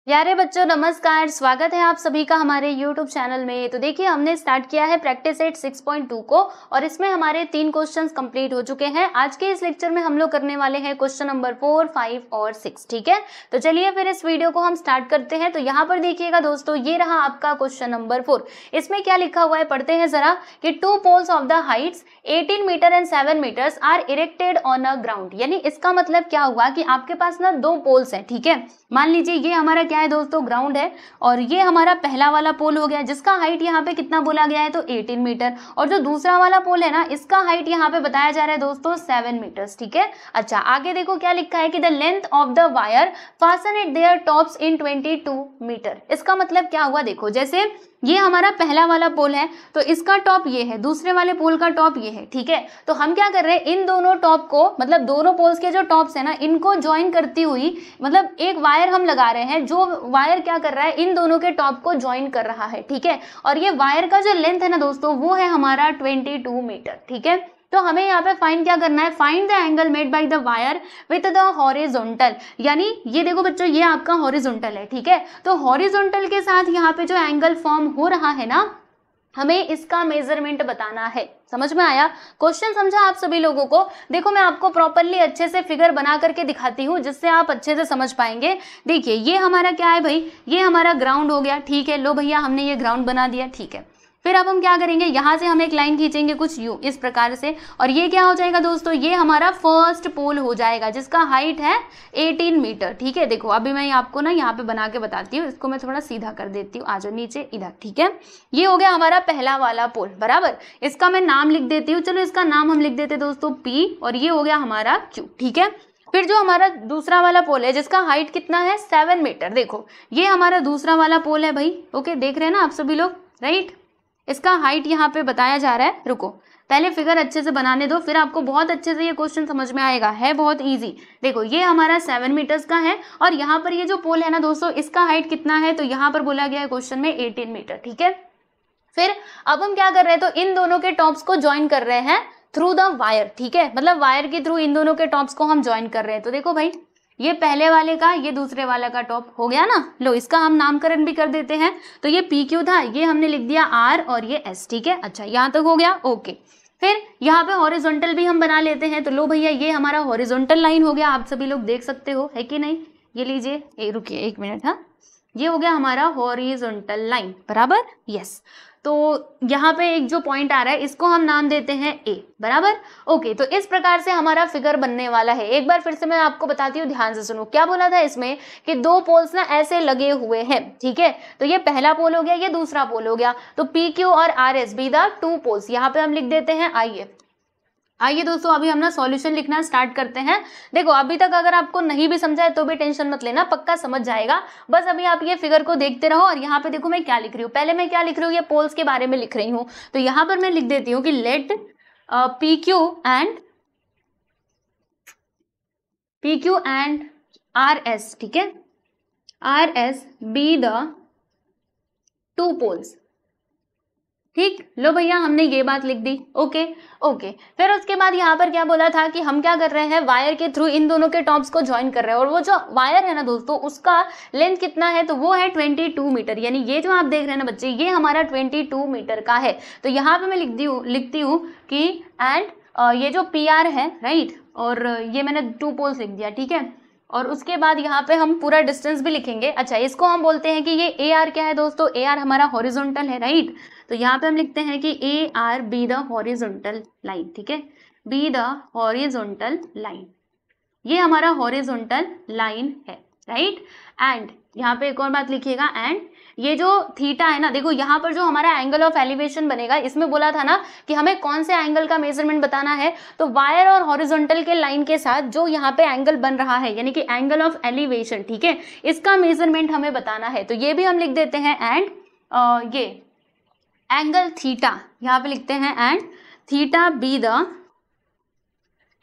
प्यारे बच्चों नमस्कार, स्वागत है आप सभी का हमारे YouTube चैनल में। तो देखिए हमने स्टार्ट किया है प्रैक्टिस सेट 6.2 को और इसमें हमारे 3 क्वेश्चंस कंप्लीट हो चुके हैं। आज के इस लेक्चर में हम लोग करने वाले हैं क्वेश्चन नंबर 4, 5 और 6। ठीक है, तो चलिए फिर इस वीडियो को हम स्टार्ट करते हैं। तो यहाँ पर देखिएगा दोस्तों, ये रहा आपका क्वेश्चन नंबर 4। इसमें क्या लिखा हुआ है पढ़ते हैं जरा कि 2 poles of the heights 18 meter and 7 meters are erected on a ground. यानी इसका मतलब क्या हुआ कि आपके पास ना 2 पोल्स हैं। ठीक है, मान लीजिए ये हमारा क्या है दोस्तों, ग्राउंड है और ये हमारा पहला वाला पोल हो गया जिसका हाइट यहाँ पे कितना बोला गया है तो 18 मीटर, और जो दूसरा वाला पोल है ना इसका हाइट यहाँ पे बताया जा रहा है दोस्तों 7 मीटर्स। ठीक है, अच्छा आगे देखो क्या लिखा है कि the length of the wire fasten at their tops in 22 meter. इसका मतलब क्या हुआ, देखो जैसे ये हमारा पहला वाला पोल है तो इसका टॉप ये है, दूसरे वाले पोल का टॉप ये है। ठीक है, तो हम क्या कर रहे हैं, इन दोनों टॉप को मतलब दोनों पोल्स के जो टॉप्स है ना इनको ज्वाइन करती हुई मतलब एक वायर हम लगा रहे हैं, जो वायर क्या कर रहा है इन दोनों के टॉप को ज्वाइन कर रहा है। ठीक है, और ये वायर का जो लेंथ है ना दोस्तों वो है हमारा 22 मीटर। ठीक है, तो हमें यहाँ पे फाइंड क्या करना है, find the angle made by the wire with the horizontal. यानी ये देखो बच्चों ये आपका हॉरिजॉन्टल है। ठीक है, तो हॉरिजॉन्टल के साथ यहाँ पे जो एंगल फॉर्म हो रहा है ना हमें इसका मेजरमेंट बताना है। समझ में आया क्वेश्चन, समझा आप सभी लोगों को? देखो मैं आपको प्रॉपरली अच्छे से फिगर बना करके दिखाती हूँ जिससे आप अच्छे से समझ पाएंगे। देखिए ये हमारा क्या है भाई, ये हमारा ग्राउंड हो गया। ठीक है, लो भैया हमने ये ग्राउंड बना दिया। ठीक है, फिर अब हम क्या करेंगे, यहाँ से हम एक लाइन खींचेंगे कुछ यूं इस प्रकार से, और ये क्या हो जाएगा दोस्तों, ये हमारा फर्स्ट पोल हो जाएगा जिसका हाइट है 18 मीटर। ठीक है, देखो अभी मैं आपको ना यहाँ पे बना के बताती हूँ, इसको मैं थोड़ा सीधा कर देती हूँ, आ जाओ नीचे इधर। ठीक है, ये हो गया हमारा पहला वाला पोल बराबर। इसका मैं नाम लिख देती हूँ, चलो इसका नाम हम लिख देते दोस्तों P, और ये हो गया हमारा Q। ठीक है, फिर जो हमारा दूसरा वाला पोल है जिसका हाइट कितना है 7 मीटर, देखो ये हमारा दूसरा वाला पोल है भाई। ओके, देख रहे हैं ना आप सभी लोग, राइट? इसका हाइट यहाँ पे बताया जा रहा है, रुको पहले फिगर अच्छे से बनाने दो फिर आपको बहुत अच्छे से ये क्वेश्चन समझ में आएगा, है बहुत इजी। देखो ये हमारा 7 मीटर्स का है और यहाँ पर ये जो पोल है ना दोस्तों इसका हाइट कितना है, तो यहाँ पर बोला गया है क्वेश्चन में 18 मीटर। ठीक है, फिर अब हम क्या कर रहे हैं, तो इन दोनों के टॉप्स को ज्वाइन कर रहे हैं थ्रू द वायर। ठीक है, मतलब वायर के थ्रू इन दोनों के टॉप्स को हम ज्वाइन कर रहे हैं। तो देखो भाई ये पहले वाले का ये दूसरे वाला का टॉप हो गया ना, लो इसका हम नामकरण भी कर देते हैं। तो ये PQ था, ये हमने लिख दिया R और ये S। ठीक है, अच्छा यहाँ तक हो गया। ओके, फिर यहाँ पे हॉरिजॉन्टल भी हम बना लेते हैं। तो लो भैया ये हमारा हॉरिजॉन्टल लाइन हो गया, आप सभी लोग देख सकते हो है कि नहीं, ये लीजिए, रुकिए 1 मिनट। हाँ, ये हो गया हमारा हॉरिजॉन्टल लाइन बराबर, यस। तो यहाँ पे एक जो पॉइंट आ रहा है इसको हम नाम देते हैं A बराबर। ओके, तो इस प्रकार से हमारा फिगर बनने वाला है। एक बार फिर से मैं आपको बताती हूँ, ध्यान से सुनो। क्या बोला था इसमें कि 2 पोल्स ना ऐसे लगे हुए हैं। ठीक है, तो ये पहला पोल हो गया, ये दूसरा पोल हो गया। तो PQ और RS बी द 2 पोल्स, यहाँ पे हम लिख देते हैं आइए दोस्तों अभी हम ना सॉल्यूशन लिखना स्टार्ट करते हैं। देखो अभी तक अगर आपको नहीं भी समझा है तो भी टेंशन मत लेना, पक्का समझ जाएगा। बस अभी आप ये फिगर को देखते रहो। और यहाँ पे देखो मैं क्या लिख रही हूँ, पहले मैं क्या लिख रही हूँ, ये पोल्स के बारे में लिख रही हूँ। तो यहाँ पर मैं लिख देती हूँ कि लेट PQ एंड RS, ठीक है, RS बी द 2 पोल्स। ठीक, लो भैया हमने ये बात लिख दी। ओके, फिर उसके बाद यहाँ पर क्या बोला था कि हम क्या कर रहे हैं, वायर के थ्रू इन दोनों के टॉप्स को ज्वाइन कर रहे हैं। और वो जो वायर है ना दोस्तों उसका लेंथ कितना है, तो वो है 22 मीटर। यानी ये जो आप देख रहे हैं ना बच्चे, ये हमारा 22 मीटर का है। तो यहाँ पे मैं लिखती हूँ कि एंड ये जो PR है, राइट, और ये मैंने 2 पोल्स लिख दिया। ठीक है, और उसके बाद यहाँ पे हम पूरा डिस्टेंस भी लिखेंगे। अच्छा, इसको हम बोलते हैं कि ये AR क्या है दोस्तों, AR हमारा हॉरिजॉन्टल है, राइट। तो यहाँ पे हम लिखते हैं कि AR be the horizontal line. ठीक है, बी द हॉरिजॉन्टल लाइन, ये हमारा हॉरिजॉन्टल लाइन है, राइट। एंड यहाँ पे एक और बात लिखिएगा, एंड ये जो थीटा है ना, देखो यहाँ पर जो हमारा एंगल ऑफ एलिवेशन बनेगा, इसमें बोला था ना कि हमें कौन से एंगल का मेजरमेंट बताना है। तो वायर और हॉरिजॉन्टल के लाइन के साथ जो यहाँ पे एंगल बन रहा है यानी कि एंगल ऑफ एलिवेशन, ठीक है, इसका मेजरमेंट हमें बताना है। तो ये भी हम लिख देते हैं एंड ये एंगल थीटा, यहाँ पे लिखते हैं and theta be the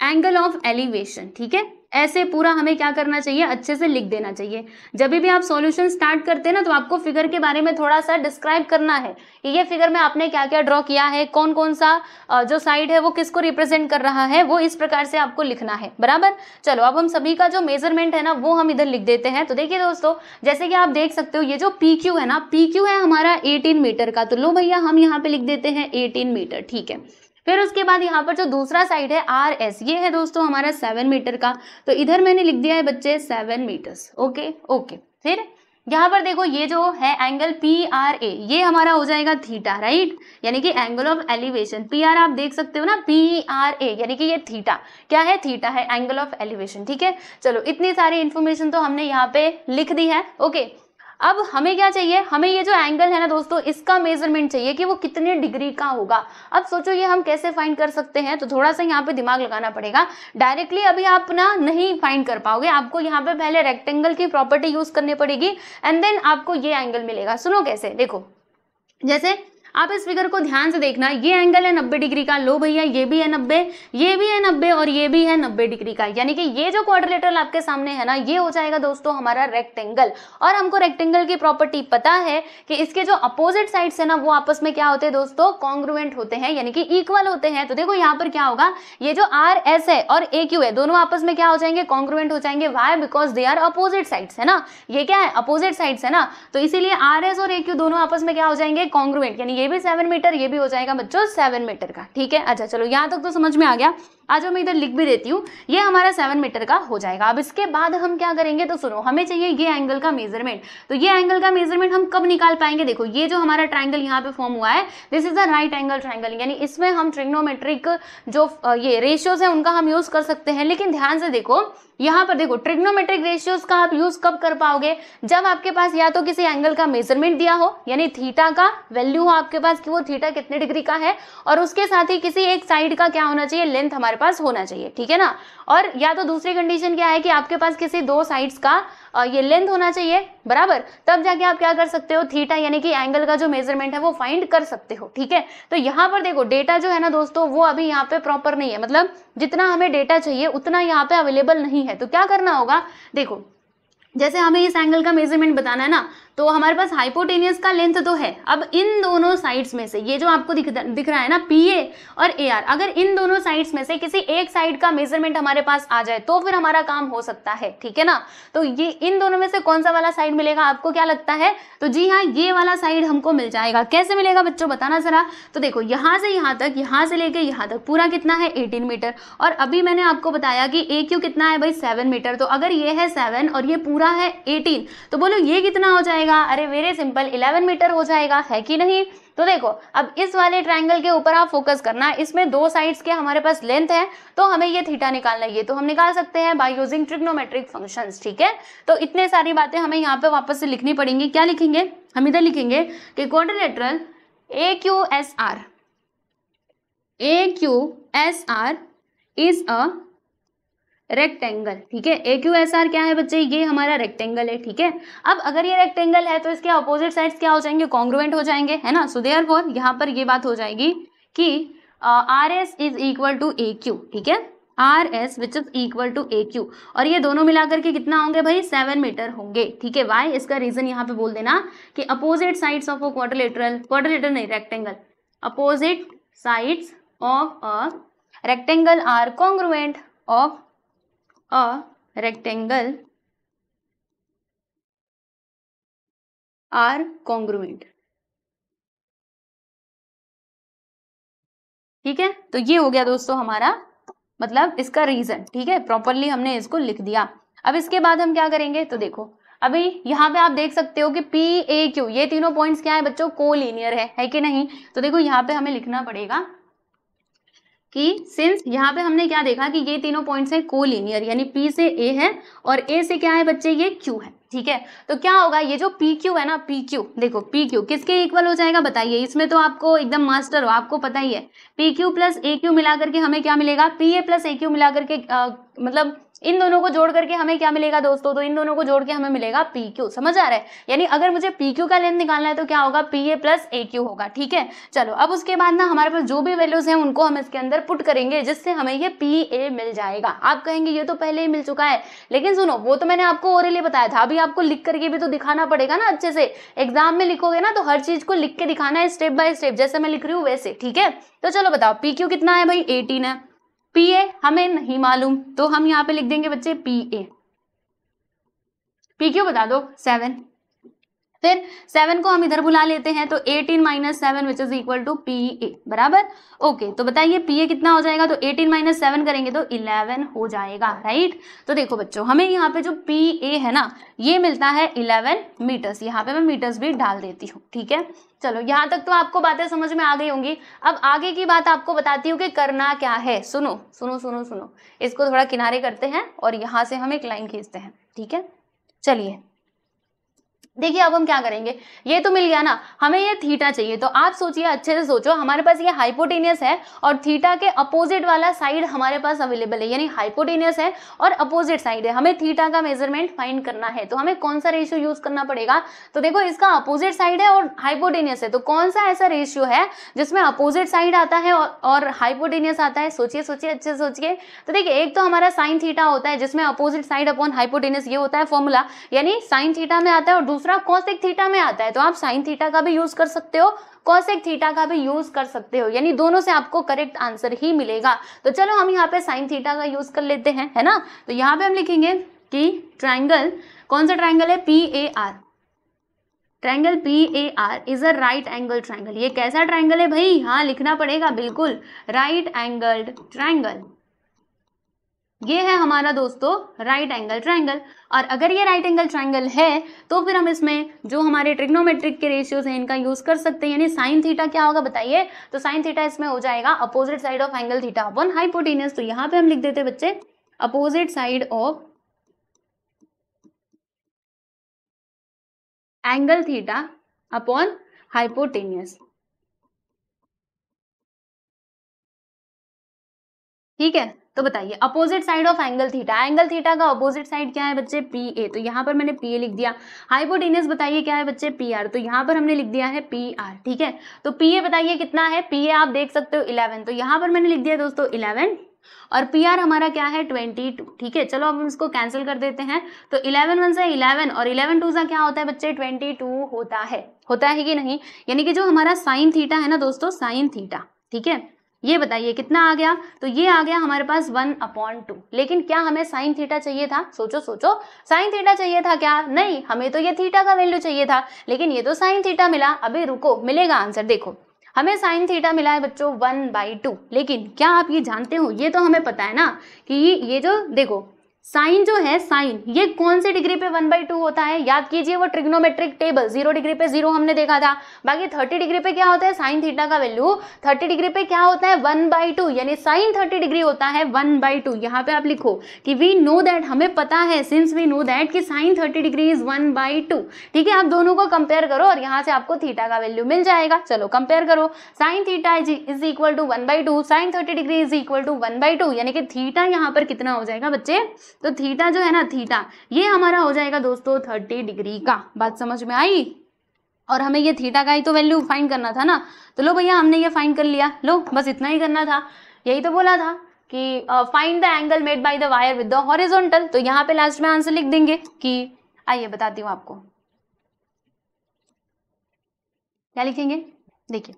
angle of elevation. ठीक है, ऐसे पूरा हमें क्या करना चाहिए, अच्छे से लिख देना चाहिए। जब भी आप सॉल्यूशन स्टार्ट करते हैं ना, तो आपको फिगर के बारे में थोड़ा सा डिस्क्राइब करना है कि ये फिगर में आपने क्या क्या ड्रॉ किया है, कौन कौन सा जो साइड है वो किसको रिप्रेजेंट कर रहा है, वो इस प्रकार से आपको लिखना है, बराबर। चलो अब हम सभी का जो मेजरमेंट है ना वो हम इधर लिख देते हैं। तो देखिए दोस्तों, जैसे कि आप देख सकते हो ये जो PQ है ना, PQ है हमारा 18 मीटर का। तो लो भैया हम यहाँ पे लिख देते हैं 18 मीटर, ठीक है। फिर उसके बाद यहाँ पर जो दूसरा साइड है RS, ये है दोस्तों हमारा 7 मीटर का। तो इधर मैंने लिख दिया है बच्चे 7 मीटर्स, ओके ओके। फिर यहाँ पर देखो ये जो है एंगल PRA, ये हमारा हो जाएगा थीटा, राइट, यानी कि एंगल ऑफ एलिवेशन। PR आप देख सकते हो ना, PRA यानी कि ये थीटा क्या है, थीटा है, एंगल ऑफ एलिवेशन, ठीक है। चलो इतनी सारी इन्फॉर्मेशन तो हमने यहाँ पे लिख दी है, ओके। अब हमें क्या चाहिए, हमें ये जो एंगल है ना दोस्तों, इसका मेजरमेंट चाहिए कि वो कितने डिग्री का होगा। अब सोचो ये हम कैसे फाइंड कर सकते हैं, तो थोड़ा सा यहाँ पे दिमाग लगाना पड़ेगा। डायरेक्टली अभी आप ना नहीं फाइंड कर पाओगे, आपको यहाँ पे पहले रेक्टेंगल की प्रॉपर्टी यूज करनी पड़ेगी एंड देन आपको ये एंगल मिलेगा। सुनो कैसे, देखो जैसे आप इस फिगर को ध्यान से देखना, ये एंगल है 90 डिग्री का, लो भैया ये भी है 90, ये भी है 90 और ये भी है 90 डिग्री का, यानी कि ये जो क्वाड्रिलेटरल आपके सामने है ना, ये हो जाएगा दोस्तों हमारा रेक्टेंगल। और हमको रेक्टेंगल की प्रॉपर्टी पता है कि इसके जो अपोजिट साइड्स है ना वो आपस में क्या होते हैं दोस्तों, कॉन्ग्रुएंट होते हैं, यानी कि इक्वल होते हैं। तो देखो यहाँ पर क्या होगा, ये जो RS है और AQ है, दोनों आपस में क्या हो जाएंगे, कॉन्ग्रुएंट हो जाएंगे। Why, because they are opposite sides, है ना, ये क्या है, अपोजिट साइड्स है ना, तो इसीलिए RS और AQ दोनों आपस में क्या हो जाएंगे, कॉन्ग्रुएंट, यानी ये भी 7 मीटर, ये भी हो जाएगा बच्चों 7 मीटर का, ठीक है। अच्छा चलो यहाँ तक तो समझ में आ गया। आज मैं इधर लिख भी देती हूँ, ये हमारा 7 मीटर का हो जाएगा। अब इसके बाद हम क्या करेंगे, तो सुनो, हमें चाहिए ये एंगल का मेजरमेंट। तो ये एंगल का मेजरमेंट हम कब निकाल पाएंगे, देखो ये जो हमारा ट्राइंगल यहाँ पे फॉर्म हुआ है, this is the right angle triangle, यानी इसमें हम ट्रिग्नोमेट्रिक जो ये रेशियोज है उनका हम यूज कर सकते हैं। लेकिन ध्यान से देखो, यहाँ पर देखो ट्रिग्नोमेट्रिक रेशियोज का आप यूज कब कर पाओगे, जब आपके पास या तो किसी एंगल का मेजरमेंट दिया हो, यानी थीटा का वैल्यू हो आपके पास कि वो थीटा कितने डिग्री का है, और उसके साथ ही किसी एक साइड का क्या होना चाहिए, लेंथ हमारे पास होना चाहिए, ठीक है ना। और या तो दूसरी कंडीशन क्या है कि आपके पास किसी दो साइड्स का ये लेंथ होना चाहिए, बराबर, तब जाके आप क्या कर सकते हो, थीटा यानी कि एंगल का जो मेजरमेंट है वो फाइंड कर सकते हो, ठीक है। तो यहाँ पर देखो डेटा जो है ना दोस्तों, वो अभी यहाँ पे प्रॉपर नहीं है, मतलब जितना हमें डेटा चाहिए उतना यहाँ पे अवेलेबल नहीं है। तो क्या करना होगा, देखो जैसे हमें इस एंगल का मेजरमेंट बताना है ना, तो हमारे पास हाइपोटेनियस का लेंथ तो है। अब इन दोनों साइड्स में से ये जो आपको दिख रहा है ना PA और AR, अगर इन दोनों साइड्स में से किसी एक साइड का मेजरमेंट हमारे पास आ जाए तो फिर हमारा काम हो सकता है, ठीक है ना। तो ये इन दोनों में से कौन सा वाला साइड मिलेगा, आपको क्या लगता है, तो जी हाँ ये वाला साइड हमको मिल जाएगा। कैसे मिलेगा बच्चों, बताना जरा। तो देखो यहाँ से यहाँ तक, यहाँ से लेके यहाँ तक पूरा कितना है 18 मीटर, और अभी मैंने आपको बताया कि AQ कितना है भाई 7 मीटर। तो अगर ये है 7 और ये पूरा है 18, तो बोलो ये कितना हो जाएगा, अरे वेरी सिंपल 11 मीटर हो जाएगा, है कि नहीं। तो देखो अब इस वाले ट्रायंगल के ऊपर आप फोकस करना, इसमें दो साइड्स के हमारे पास लेंथ है, तो हमें ये थीटा निकालना है, ये तो हम निकाल सकते हैं बाय यूजिंग ट्रिग्नोमेट्रिक फंक्शंस, ठीक है। तो इतने सारी बातें हमें यहाँ पे वापस से लिखनी पड़ेंगी। क्या लिखेंगे, हम इधर लिखेंगे कि quadrilateral AQSR is a rectangle, ठीक है। AQSR क्या है बच्चे, ये हमारा रेक्टेंगल है, ठीक है। अब अगर ये रेक्टेंगल है तो इसके अपोजिट साइड्स क्या हो जाएंगे, कॉन्ग्रुएंट हो जाएंगे, है ना। सो देयरफॉर यहाँ पर ये बात हो जाएगी कि RS is equal to AQ, ठीक है, RS which is equal to AQ, और ये दोनों मिलाकर के कितना होंगे भाई 7 मीटर होंगे, ठीक है। वाई, इसका रीजन यहाँ पे बोल देना कि opposite sides of a quadrilateral नहीं rectangle, opposite sides of a rectangle are congruent of a rectangle are congruent, ठीक है। तो ये हो गया दोस्तों हमारा मतलब इसका रीजन, ठीक है, प्रॉपरली हमने इसको लिख दिया। अब इसके बाद हम क्या करेंगे, तो देखो अभी यहाँ पे आप देख सकते हो कि PAQ ये तीनों पॉइंट्स क्या है बच्चों, कोलिनियर है कि नहीं। तो देखो यहाँ पे हमें लिखना पड़ेगा कि सिंस यहाँ पे हमने क्या देखा कि ये तीनों पॉइंट्स हैं कोलिनियर, यानी P से A है और A से क्या है बच्चे, ये Q है, ठीक है। तो क्या होगा, ये जो PQ है ना, PQ देखो PQ किसके इक्वल हो जाएगा बताइए, इसमें तो आपको एकदम मास्टर हो, आपको पता ही है। PQ प्लस AQ मिला करके हमें क्या मिलेगा, PA प्लस AQ मिला करके मतलब इन दोनों को जोड़ करके हमें क्या मिलेगा दोस्तों, तो इन दोनों को जोड़ के हमें मिलेगा PQ। समझ आ रहा है, यानी अगर मुझे PQ का लेंथ निकालना है तो क्या होगा, PA प्लस AQ होगा। ठीक है, चलो अब उसके बाद ना हमारे पास जो भी वैल्यूज हैं उनको हम इसके अंदर पुट करेंगे, जिससे हमें ये PA मिल जाएगा। आप कहेंगे ये तो पहले ही मिल चुका है, लेकिन सुनो वो तो मैंने आपको ओरली बताया था, अभी आपको लिख करके भी तो दिखाना पड़ेगा ना अच्छे से। एग्जाम में लिखोगे ना तो हर चीज को लिख के दिखाना है स्टेप बाय स्टेप, जैसे मैं लिख रही हूँ वैसे। ठीक है, तो चलो बताओ PQ कितना है भाई, 18 है। PA हमें नहीं मालूम, तो हम यहाँ पे लिख देंगे बच्चे PA। PQ बता दो 7, फिर 7 को हम इधर बुला लेते हैं, तो 18 minus 7 which is equal to PA बराबर। ओके, तो बताइए PA कितना हो जाएगा, तो 18 माइनस 7 करेंगे तो 11 हो जाएगा, राइट। तो देखो बच्चों, हमें यहाँ पे जो PA है ना ये मिलता है 11 मीटर्स। यहाँ पे मैं मीटर्स भी डाल देती हूँ। ठीक है, चलो यहाँ तक तो आपको बातें समझ में आ गई होंगी। अब आगे की बात आपको बताती हूँ कि करना क्या है। सुनो सुनो सुनो सुनो, इसको थोड़ा किनारे करते हैं और यहाँ से हम एक लाइन खींचते हैं। ठीक है, चलिए देखिए अब हम क्या करेंगे, ये तो मिल गया ना, हमें ये थीटा चाहिए। तो आप सोचिए, अच्छे से सोचो, हमारे पास ये हाइपोटेनियस है और थीटा के अपोजिट वाला साइड हमारे पास अवेलेबल है, यानी हाइपोटेनियस है और अपोजिट साइड है। हमें थीटा का मेजरमेंट फाइंड करना है, तो हमें कौन सा रेशियो यूज करना पड़ेगा, तो देखो इसका अपोजिट साइड है और हाइपोटेनियस है, तो कौन सा ऐसा रेशियो है जिसमें अपोजिट साइड आता है और हाइपोटेनियस आता है। सोचिए सोचिए, अच्छे से सोचिए। तो देखिए एक तो हमारा साइन थीटा होता है जिसमें अपोजिट साइड अपॉन हाइपोटेनियस, ये होता है फॉर्मूला, यानी साइन थीटा में आता है, और दूसरा कॉसेक थीटा में आता है। तो आप साइन थीटा का भी यूज कर सकते हो, कॉसेक थीटा का भी यूज कर सकते हो, यानी दोनों से आपको करेक्ट आंसर ही मिलेगा। तो चलो हम यहाँ पे साइन थीटा का यूज कर लेते हैं, है ना। तो यहाँ पे हम लिखेंगे कि ट्राइंगल, कौन सा ट्राइंगल है, PAR। Triangle PAR is a right angle triangle. ये कैसा ट्राइंगल है भाई, हाँ लिखना पड़ेगा बिल्कुल, राइट एंगल्ड ट्राइंगल। ये है हमारा दोस्तों राइट एंगल ट्राइंगल। और अगर ये राइट एंगल ट्राइंगल है तो फिर हम इसमें जो हमारे ट्रिग्नोमेट्रिक के रेशियोज हैं इनका यूज कर सकते हैं, यानी साइन थीटा क्या होगा बताइए, तो साइन थीटा इसमें हो जाएगा opposite side of angle theta upon hypotenuse. तो यहाँ पे हम लिख देते हैं बच्चे opposite side of angle theta upon hypotenuse. ठीक है, तो बताइए opposite side of angle theta, angle theta का अपोजिट साइड क्या है बच्चे, PA। तो यहाँ पर मैंने PA लिख दिया। हाइपोटेनियस बताइए क्या है बच्चे, PR। तो यहाँ पर हमने लिख दिया है PR। ठीक है, तो PA बताइए कितना है, PA आप देख सकते हो 11, तो यहाँ पर मैंने लिख दिया दोस्तों 11, और PR हमारा क्या है 22। ठीक है, चलो अब हम इसको कैंसिल कर देते हैं। तो 11 1 से 11 और 11 2 सा क्या होता है बच्चे 22 होता है कि नहीं, यानी कि जो हमारा साइन थीटा है ना दोस्तों, साइन थीटा, ठीक है, ये बताइए कितना आ गया, तो ये आ गया हमारे पास 1/2। लेकिन क्या हमें साइन थीटा चाहिए था, सोचो सोचो, साइन थीटा चाहिए था क्या, नहीं, हमें तो ये थीटा का वैल्यू चाहिए था, लेकिन ये तो साइन थीटा मिला। अभी रुको, मिलेगा आंसर। देखो हमें साइन थीटा मिला है बच्चों 1/2, लेकिन क्या आप ये जानते हो, ये तो हमें पता है ना कि ये जो देखो साइन जो है, साइन ये कौन से डिग्री पे 1/2 होता है, याद कीजिए वो ट्रिग्नोमेट्रिक टेबल, 0 डिग्री पे 0 हमने देखा था। बाकी 30 डिग्री पे क्या होता है, साइन थीटा का वैल्यू 30 डिग्री पे क्या होता है 1/2, यानी साइन 30 डिग्री होता है 1/2। यहाँ पे आप लिखो कि वी नो दैट, हमें पता है, सिंस वी नो दैट कि साइन 30 डिग्री इज 1/2। ठीक है, आप दोनों को कंपेयर करो और यहाँ से आपको थीटा का वैल्यू मिल जाएगा। चलो कंपेयर करो, sine theta is equal to 1/2, sine 30 degree is equal to 1/2, यानी कि थीटा यहाँ पर कितना हो जाएगा बच्चे, तो थीटा जो है ना, थीटा ये हमारा हो जाएगा दोस्तों 30 डिग्री का। बात समझ में आई, और हमें ये थीटा का ही तो वैल्यू फाइंड करना था ना। तो लो भैया हमने ये फाइंड कर लिया, लो बस इतना ही करना था। यही तो बोला था कि find the angle made by the wire with the horizontal. तो यहाँ पे लास्ट में आंसर लिख देंगे कि, आइए बताती हूँ आपको क्या लिखेंगे। देखिए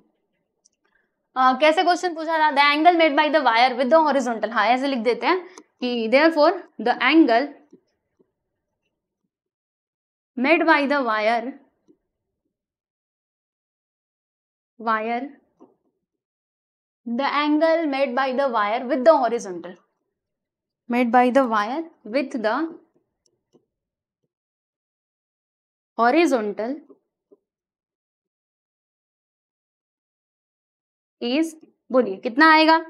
कैसे क्वेश्चन पूछा था, the angle made by the wire with the horizontal. हाँ ऐसे लिख देते हैं कि therefore the angle made by the wire the angle made by the wire with the horizontal, made by the wire with the horizontal is, बोलिए कितना आएगा,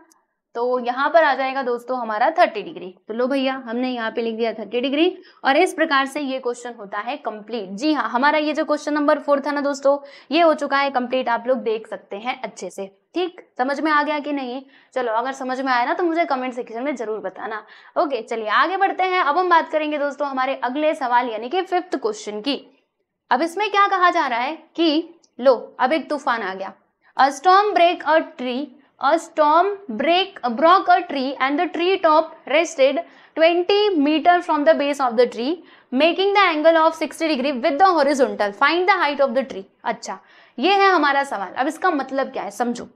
तो यहाँ पर आ जाएगा दोस्तों हमारा 30 डिग्री। तो लो भैया हमने यहाँ पे लिख दिया 30 डिग्री और इस प्रकार से ये क्वेश्चन होता है कंप्लीट। जी हाँ, हमारा ये जो क्वेश्चन नंबर 4 था ना दोस्तों, ये हो चुका है कंप्लीट। आप लोग देख सकते हैं अच्छे से। ठीक, समझ में आ गया कि नहीं? चलो अगर समझ में आया ना तो मुझे कमेंट सेक्शन में जरूर बताना। ओके चलिए आगे बढ़ते हैं। अब हम बात करेंगे दोस्तों हमारे अगले सवाल यानी कि 5th क्वेश्चन की। अब इसमें क्या कहा जा रहा है कि लो अब एक तूफान आ गया। A storm broke a tree and the tree top rested 20 meters from the base of the tree, making the angle of 60 degree with the horizontal. Find the height of the tree. अच्छा, ये है हमारा सवाल। अब इसका मतलब क्या है समझो।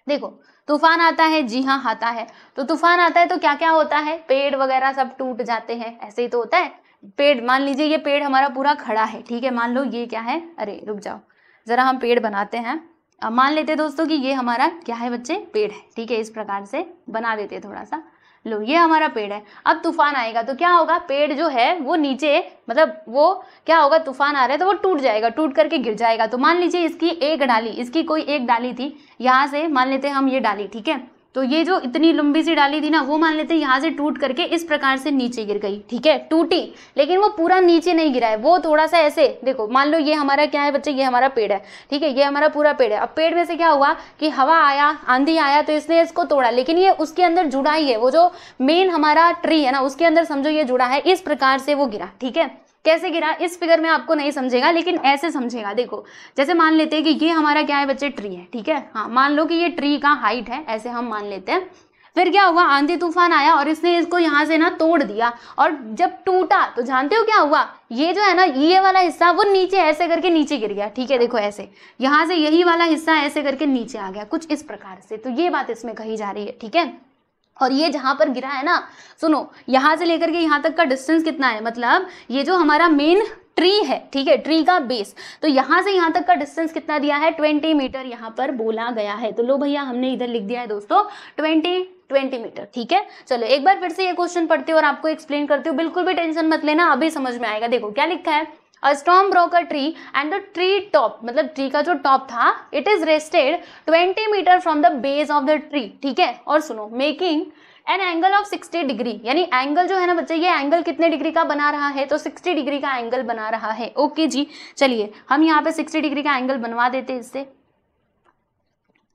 देखो तूफान आता है, जी हाँ आता है। तो तूफान आता है तो क्या क्या होता है, पेड़ वगैरह सब टूट जाते हैं, ऐसे ही तो होता है। पेड़, मान लीजिए ये पेड़ हमारा पूरा खड़ा है, ठीक है, मान लो ये क्या है, अरे रुक जाओ जरा, हम पेड़ बनाते हैं। अब मान लेते हैं दोस्तों कि ये हमारा क्या है बच्चे, पेड़ है, ठीक है, इस प्रकार से बना देते हैं थोड़ा सा। लो ये हमारा पेड़ है। अब तूफान आएगा तो क्या होगा, पेड़ जो है वो नीचे, मतलब वो क्या होगा, तूफान आ रहा है तो वो टूट जाएगा, टूट करके गिर जाएगा। तो मान लीजिए इसकी एक डाली, इसकी कोई एक डाली थी, यहाँ से मान लेते हैं हम ये डाली, ठीक है, तो ये जो इतनी लंबी सी डाली थी ना, वो मान लेते हैं यहाँ से टूट करके इस प्रकार से नीचे गिर गई, ठीक है, टूटी, लेकिन वो पूरा नीचे नहीं गिरा है, वो थोड़ा सा ऐसे, देखो मान लो ये हमारा क्या है बच्चे, ये हमारा पेड़ है, ठीक है, ये हमारा पूरा पेड़ है। अब पेड़ में से क्या हुआ कि हवा आया, आंधी आया, तो इसने इसको तोड़ा, लेकिन ये उसके अंदर जुड़ा ही है, वो जो मेन हमारा ट्री है ना उसके अंदर समझो ये जुड़ा है, इस प्रकार से वो गिरा, ठीक है। कैसे गिरा इस फिगर में आपको नहीं समझेगा, लेकिन ऐसे समझेगा। देखो जैसे मान लेते हैं कि ये हमारा क्या है बच्चे, ट्री है, ठीक है, हाँ मान लो कि ये ट्री का हाइट है, ऐसे हम मान लेते हैं। फिर क्या हुआ, आंधी तूफान आया और इसने इसको यहाँ से ना तोड़ दिया, और जब टूटा तो जानते हो क्या हुआ, ये जो है ना ये वाला हिस्सा वो नीचे ऐसे करके नीचे गिर गया, ठीक है, देखो ऐसे, यहाँ से यही वाला हिस्सा ऐसे करके नीचे आ गया, कुछ इस प्रकार से। तो ये बात इसमें कही जा रही है, ठीक है। और ये जहां पर गिरा है ना, सुनो, यहां से लेकर के यहां तक का डिस्टेंस कितना है, मतलब ये जो हमारा मेन ट्री है, ठीक है, ट्री का बेस, तो यहां से यहां तक का डिस्टेंस कितना दिया है, 20 मीटर यहां पर बोला गया है। तो लो भैया हमने इधर लिख दिया है दोस्तों 20 मीटर, ठीक है। चलो एक बार फिर से ये क्वेश्चन पढ़ती हूँ और आपको एक्सप्लेन करती हूँ, बिल्कुल भी टेंशन मत लेना, अभी समझ में आएगा। देखो क्या लिखा है, A storm broke a tree and the tree top, मतलब ट्री का जो टॉप था, it is rested 20 meter from the base of the tree, ठीक है। और सुनो, making an angle of 60 degree, यानी एंगल जो है ना बच्चे, ये एंगल कितने डिग्री का बना रहा है, तो 60 डिग्री का एंगल बना रहा है। ओके जी, चलिए हम यहाँ पे 60 डिग्री का एंगल बनवा देते हैं इससे,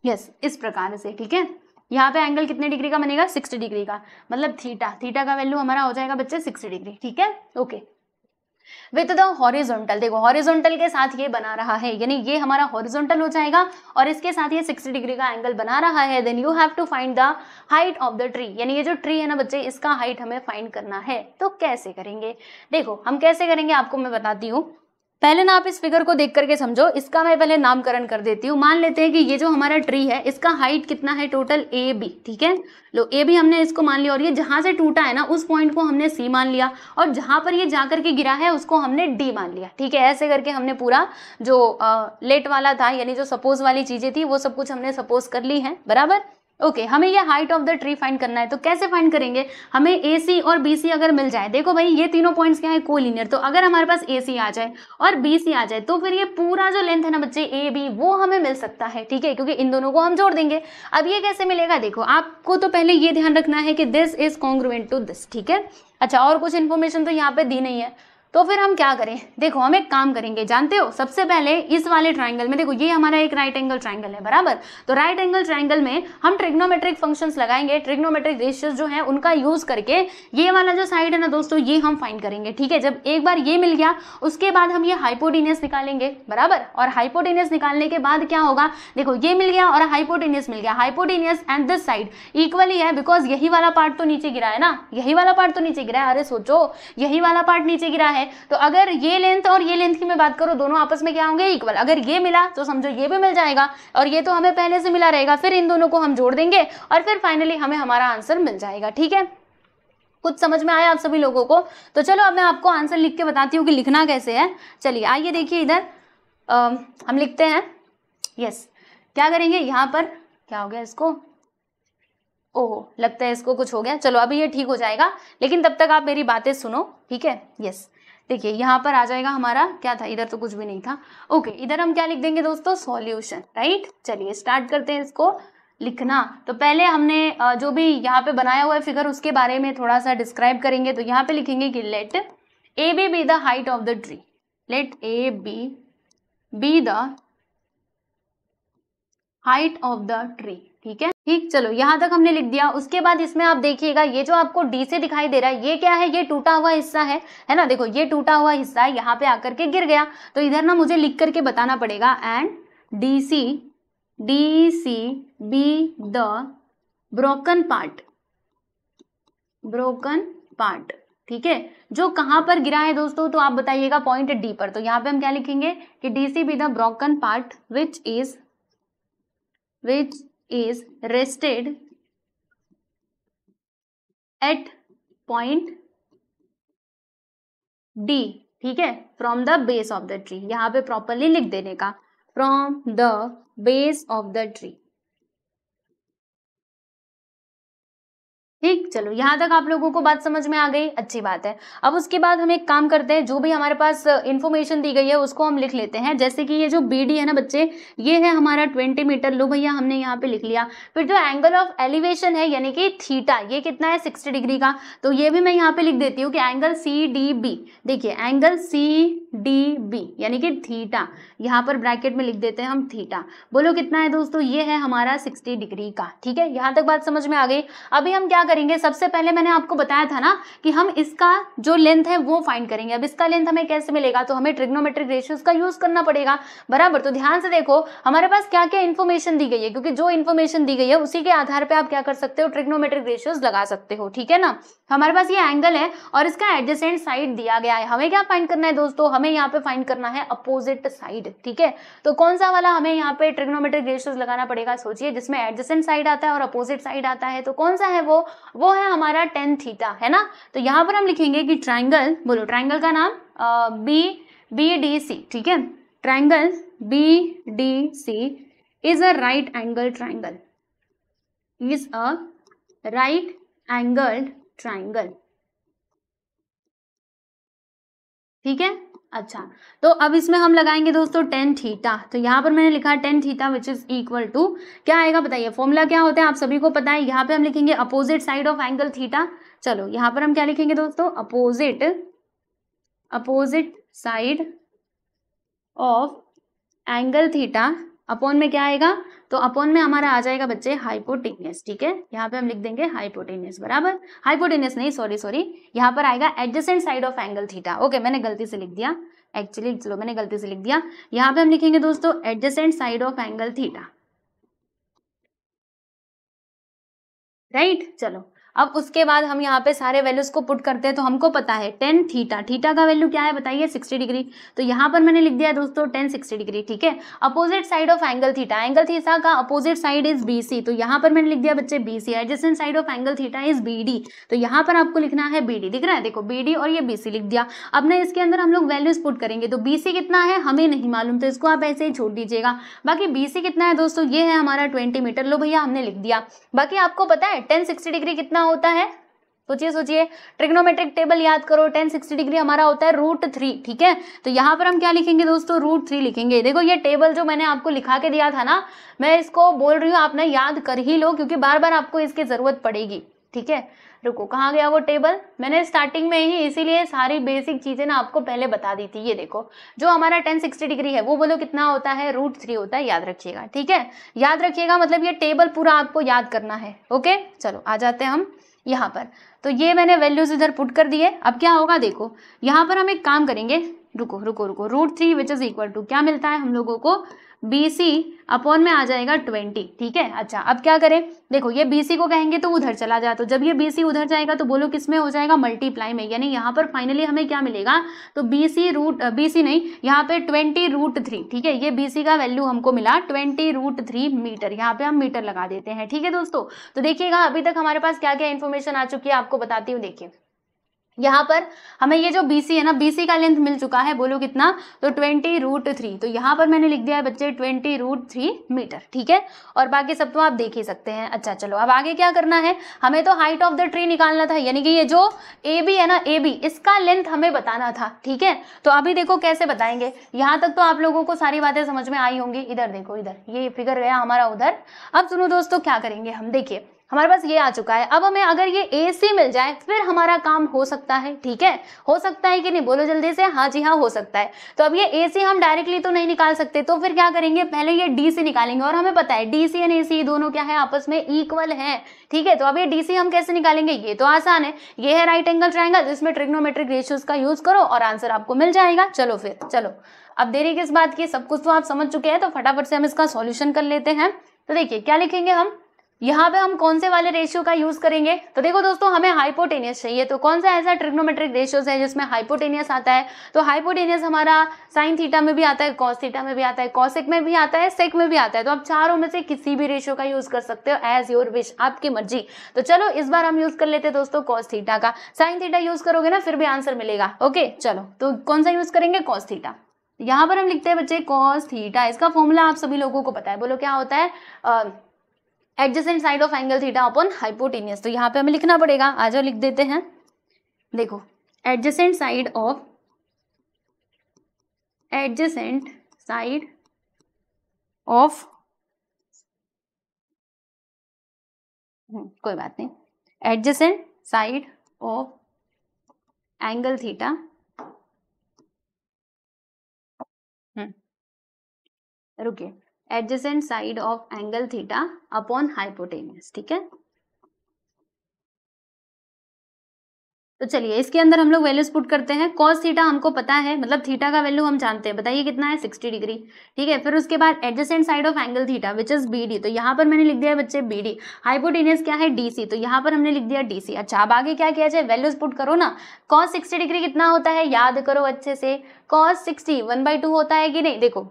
यस, इस प्रकार से, ठीक है। यहाँ पे एंगल कितने डिग्री का बनेगा, 60 डिग्री का, मतलब थीटा, थीटा का वैल्यू हमारा हो जाएगा बच्चे 60 डिग्री, ठीक है, ओके। विथ द हॉरिजॉन्टल, देखो हॉरिजॉन्टल के साथ ये बना रहा है, यानी ये हमारा हॉरिजॉन्टल हो जाएगा और इसके साथ ये 60 डिग्री का एंगल बना रहा है। Then you have to find the height of the tree, यानी ये जो ट्री है ना बच्चे, इसका हाइट हमें फाइंड करना है। तो कैसे करेंगे, देखो हम कैसे करेंगे आपको मैं बताती हूँ। पहले ना आप इस फिगर को देख करके समझो, इसका मैं पहले नामकरण कर देती हूँ। मान लेते हैं कि ये जो हमारा ट्री है इसका हाइट कितना है टोटल, ए बी, ठीक है। लो ए बी हमने इसको मान लिया, और ये जहां से टूटा है ना उस पॉइंट को हमने सी मान लिया, और जहां पर ये जाकर के गिरा है उसको हमने डी मान लिया, ठीक है। ऐसे करके हमने पूरा जो लेट वाला था, यानी जो सपोज वाली चीजें थी, वो सब कुछ हमने सपोज कर ली है, बराबर। ओके, हमें ये height of the tree find करना है। तो कैसे फाइंड करेंगे, हमें ए सी और बी सी अगर मिल जाए, देखो भाई ये तीनों पॉइंट्स क्या है, कोलिनियर, तो अगर हमारे पास ए सी आ जाए और बी सी आ जाए तो फिर ये पूरा जो लेंथ है ना बच्चे ए बी, वो हमें मिल सकता है, ठीक है, क्योंकि इन दोनों को हम जोड़ देंगे। अब ये कैसे मिलेगा, देखो आपको तो पहले ये ध्यान रखना है कि this is congruent to this, ठीक है। अच्छा, और कुछ इन्फॉर्मेशन तो यहाँ पे दी नहीं है, तो फिर हम क्या करें, देखो हम एक काम करेंगे, जानते हो, सबसे पहले इस वाले ट्राइंगल में, देखो ये हमारा एक राइट एंगल ट्राइंगल है, बराबर। तो राइट एंगल ट्राइंगल में हम ट्रिग्नोमेट्रिक फंक्शंस लगाएंगे, ट्रिग्नोमेट्रिक रेशियोज जो है उनका यूज करके ये वाला जो साइड है ना दोस्तों, ये हम फाइंड करेंगे, ठीक है। जब एक बार ये मिल गया उसके बाद हम ये हाइपोटेन्यूज निकालेंगे, बराबर। और हाइपोटेन्यूज निकालने के बाद क्या होगा, देखो ये मिल गया और हाइपोटेन्यूज मिल गया, hypotenuse and this side equally है, बिकॉज यही वाला पार्ट तो नीचे गिरा है ना, यही वाला पार्ट तो नीचे गिरा है, अरे सोचो यही वाला पार्ट नीचे गिरा है, तो अगर ये लेंथ और ये लेंथ की मैं बात करूं, दोनों आपस में क्या होंगे, इक्वल। अगर ये मिला तो समझो ये भी मिल जाएगा, और ये तो हमें पहले से मिला रहेगा, फिर इन दोनों को हम जोड़ देंगे और फिर फाइनली हमें हमारा आंसर मिल जाएगा, ठीक है। कुछ समझ में आया आप सभी लोगों को? तो चलो अब मैं आपको आंसर लिख के बताती हूँ कि लिखना कैसे है। चलिए आइए देखिए इधर हम लिखते हैं, यस, क्या करेंगे, यहाँ पर क्या हो गया इसको, ओह लगता है इसको कुछ हो गया, चलो अभी ये ठीक हो जाएगा, लेकिन तब तक आप मेरी बातें सुनो, ठीक है। यस, देखिए यहाँ पर आ जाएगा हमारा, क्या था, इधर तो कुछ भी नहीं था। ओके, इधर हम क्या लिख देंगे दोस्तों, सॉल्यूशन, राइट। चलिए स्टार्ट करते हैं इसको। लिखना, तो पहले हमने जो भी यहाँ पे बनाया हुआ है फिगर उसके बारे में थोड़ा सा डिस्क्राइब करेंगे। तो यहाँ पे लिखेंगे कि let A be the height of the tree, let A be the height of the tree. ठीक है, ठीक, चलो यहाँ तक हमने लिख दिया। उसके बाद इसमें आप देखिएगा ये जो आपको डी से दिखाई दे रहा है ये क्या है, ये टूटा हुआ हिस्सा है ना, देखो ये टूटा हुआ हिस्सा है, यहाँ पे आकर के गिर गया। तो इधर ना मुझे लिख करके बताना पड़ेगा and D C be the broken part. ठीक है, जो कहाँ पर गिरा है दोस्तों, तो आप बताइएगा पॉइंट डी पर। तो यहाँ पे हम क्या लिखेंगे कि D C be the broken part which is rested at point D. ठीक है, from the base of the tree, यहाँ पे प्रॉपरली लिख देने का, from the base of the tree. ठीक, चलो यहाँ तक आप लोगों को बात समझ में आ गई, अच्छी बात है। अब उसके बाद हम एक काम करते हैं, जो भी हमारे पास इन्फॉर्मेशन दी गई है उसको हम लिख लेते हैं। जैसे कि ये जो बी डी है ना बच्चे, ये है हमारा 20 मीटर, लो भैया हमने यहाँ पे लिख लिया। फिर जो एंगल ऑफ एलिवेशन है यानी कि थीटा, ये कितना है 60 डिग्री का, तो ये भी मैं यहाँ पे लिख देती हूँ कि एंगल सी डी बी। देखिए एंगल सी डी बी यानी कि थीटा, यहाँ पर ब्रैकेट में लिख देते हैं हम थीटा। बोलो कितना है दोस्तों, ये है हमारा 60 डिग्री का। ठीक है, यहाँ तक बात समझ में आ गई। अभी हम क्या करेंगे, सबसे पहले मैंने आपको बताया था ना कि हम इसका जो लेंथ है वो फाइंड करेंगे। अब इसका लेंथ हमें कैसे मिलेगा, तो हमें ट्रिग्नोमेट्रिक रेशियोज का यूज करना पड़ेगा, बराबर। तो ध्यान से देखो हमारे पास क्या क्या इन्फॉर्मेशन दी गई है, क्योंकि जो इन्फॉर्मेशन दी गई है उसी के आधार पे आप क्या कर सकते हो, ट्रिग्नोमेट्रिक रेशियोज लगा सकते हो। ठीक है ना, हमारे पास ये एंगल है और इसका एडजेसेंट साइड दिया गया है। हमें क्या फाइंड करना है दोस्तों, हमें यहाँ पे फाइंड करना है अपोजिट साइड। ठीक है, तो कौन सा वाला हमें यहाँ पे ट्रिग्नोमेट्रिक रेशियोज लगाना पड़ेगा, सोचिए, जिसमें एडजेसेंट साइड आता है और अपोजिट साइड आता है। तो कौन सा है वो है हमारा tan थीटा, है ना। तो यहाँ पर हम लिखेंगे कि ट्राइंगल, बोलो ट्राइंगल का नाम बी डी सी। ठीक है, triangle B D C is a right angle triangle, is a right angled triangle. ठीक है, अच्छा, तो अब इसमें हम लगाएंगे दोस्तों tan थीटा। तो यहाँ पर मैंने लिखा tan theta which is equal to, क्या आएगा बताइए, फॉर्मूला क्या होता है आप सभी को पता है। यहाँ पे हम लिखेंगे opposite side of angle theta. चलो यहाँ पर हम क्या लिखेंगे दोस्तों, opposite side of angle theta, upon में क्या आएगा, तो अपॉन में हमारा आ जाएगा बच्चे हाइपोटेन्यूस। ठीक है, यहाँ पे हम लिख देंगे हाइपोटेन्यूस, बराबर, हाइपोटेन्यूस नहीं, सॉरी, यहाँ पर आएगा adjacent side of angle theta. Okay, मैंने गलती से लिख दिया, एक्चुअली चलो मैंने गलती से लिख दिया। यहाँ पे हम लिखेंगे दोस्तों adjacent side of angle theta, right. चलो अब उसके बाद हम यहाँ पे सारे वैल्यूज को पुट करते हैं। तो हमको पता है tan थीटा, थीटा का वैल्यू क्या है बताइए, 60 डिग्री। तो यहाँ पर मैंने लिख दिया दोस्तों tan 60 डिग्री। ठीक है, opposite side of angle theta, angle theta का अपोजिट साइड इज BC। तो यहाँ पर मैंने लिख दिया बच्चे BC। Adjacent side of angle theta is BD। तो यहाँ पर आपको लिखना है BD, दिख रहा है, देखो BD और ये BC लिख दिया। अब ना इसके अंदर हम लोग वैल्यूज पुट करेंगे। तो BC कितना है हमें नहीं मालूम, तो इसको आप ऐसे ही छोड़ दीजिएगा। बाकी BC कितना है दोस्तों, ये है हमारा 20 मीटर, लो भैया हमने लिख दिया। बाकी आपको पता है tan 60 डिग्री कितना होता है, सोचिए, ट्रिग्नोमेट्रिक टेबल याद करो, tan 60 डिग्री हमारा होता है √3। ठीक है, तो यहाँ पर हम क्या लिखेंगे दोस्तों, √3 लिखेंगे। देखो ये टेबल जो मैंने आपको लिखा के दिया था ना, मैं इसको बोल रही हूँ आपने याद कर ही लो, क्योंकि बार बार आपको इसकी जरूरत पड़ेगी। ठीक है, रुको कहाँ गया वो टेबल, मैंने स्टार्टिंग में ही इसीलिए सारी बेसिक चीजें ना आपको पहले बता दी थी। ये देखो जो हमारा tan 60 डिग्री है वो बोलो कितना होता है, √3 होता है, याद रखिएगा। ठीक है, याद रखिएगा, मतलब ये टेबल पूरा आपको याद करना है। ओके, चलो आ जाते हैं हम यहाँ पर। तो ये मैंने वैल्यूज इधर पुट कर दिए। अब क्या होगा देखो, यहाँ पर हम एक काम करेंगे, रुको √3 विच इज इक्वल टू क्या मिलता है हम लोगों को, BC अपॉन में आ जाएगा 20। ठीक है, अच्छा अब क्या करें, देखो ये BC को कहेंगे तो उधर चला जाए, तो जब ये BC उधर जाएगा तो बोलो किस में हो जाएगा, मल्टीप्लाई में, यानी यहाँ पर फाइनली हमें क्या मिलेगा, तो BC नहीं, यहाँ पे 20√3। ठीक है, ये BC का वैल्यू हमको मिला 20√3 मीटर, यहाँ पे हम मीटर लगा देते हैं। ठीक है दोस्तों, तो देखिएगा अभी तक हमारे पास क्या क्या इन्फॉर्मेशन आ चुकी है आपको बताती हूँ। देखिए यहाँ पर हमें ये जो BC है ना, BC का लेंथ मिल चुका है, बोलो कितना, तो 20√3। तो यहाँ पर मैंने लिख दिया है बच्चे 20√3 मीटर, ठीक है। और बाकी सब तो आप देख ही सकते हैं। अच्छा चलो अब आगे क्या करना है, हमें तो हाइट ऑफ द ट्री निकालना था, यानी कि ये जो AB है ना, AB इसका लेंथ हमें बताना था, ठीक है। तो अभी देखो कैसे बताएंगे, यहाँ तक तो आप लोगों को सारी बातें समझ में आई होंगी। इधर देखो, इधर ये फिगर गया हमारा उधर। अब सुनो दोस्तों क्या करेंगे हम, देखिए हमारे पास ये आ चुका है। अब हमें अगर ये AC मिल जाए फिर हमारा काम हो सकता है, ठीक है। हो सकता है कि नहीं, बोलो जल्दी से। हाँ जी हाँ, हो सकता है। तो अब ये AC हम डायरेक्टली तो नहीं निकाल सकते, तो फिर क्या करेंगे, पहले ये DC निकालेंगे। और हमें पता है DC और AC दोनों क्या है, आपस में इक्वल है, ठीक है। तो अब ये DC हम कैसे निकालेंगे, ये तो आसान है। ये है राइट एंगल ट्राइंगल, जिसमें ट्रिग्नोमेट्रिक रेशियोज का यूज करो और आंसर आपको मिल जाएगा। चलो फिर चलो, अब देरी किस बात की, सब कुछ तो आप समझ चुके हैं, तो फटाफट से हम इसका सॉल्यूशन कर लेते हैं। तो देखिए क्या लिखेंगे हम, यहाँ पे हम कौन से वाले रेशियो का यूज करेंगे। तो देखो दोस्तों, हमें हाइपोटेनियस चाहिए, तो कौन सा ऐसा ट्रिग्नोमेट्रिक रेशियोज है जिसमें हाइपोटेनियस आता है। तो हाइपोटेनियस हमारा साइन थीटा में भी आता है, कॉस थीटा में भी आता है, कॉसेक में भी आता है, सेक में भी आता है। तो आप चारों में से किसी भी रेशियो का यूज कर सकते हो, एज योर विश, आपकी मर्जी। तो चलो इस बार हम यूज कर लेते हैं दोस्तों कॉस थीटा का। साइन थीटा यूज करोगे ना फिर भी आंसर मिलेगा। ओके चलो, तो कौन सा यूज करेंगे, कॉस थीटा। यहाँ पर हम लिखते हैं बच्चे कॉस थीटा। इसका फॉर्मूला आप सभी लोगों को पता है, बोलो क्या होता है, adjacent side of angle theta upon hypotenuse. तो यहाँ पे हमें लिखना पड़ेगा, आ जाओ लिख देते हैं। देखो एडजेसेंट साइड ऑफ कोई बात नहीं, adjacent side of angle theta रुकिए, adjacent side of angle theta upon hypotenuse, ठीक है। तो चलिए इसके अंदर हम लोग वैल्यूज पुट करते हैं। कॉस थीटा हमको पता है, मतलब थीटा का वैल्यू हम जानते हैं, बताइए कितना है, 60 डिग्री, ठीक है। फिर उसके बाद adjacent side of angle theta which is BD, तो यहाँ पर मैंने लिख दिया है बच्चे BD। हाइपोटेनियस क्या है, DC, तो यहाँ पर हमने लिख दिया DC। अच्छा अब आगे क्या किया जाए, वैल्यूज पुट करो ना। कॉस 60 डिग्री कितना होता है, याद करो अच्छे से, कॉस 60 1/2 होता है कि नहीं। देखो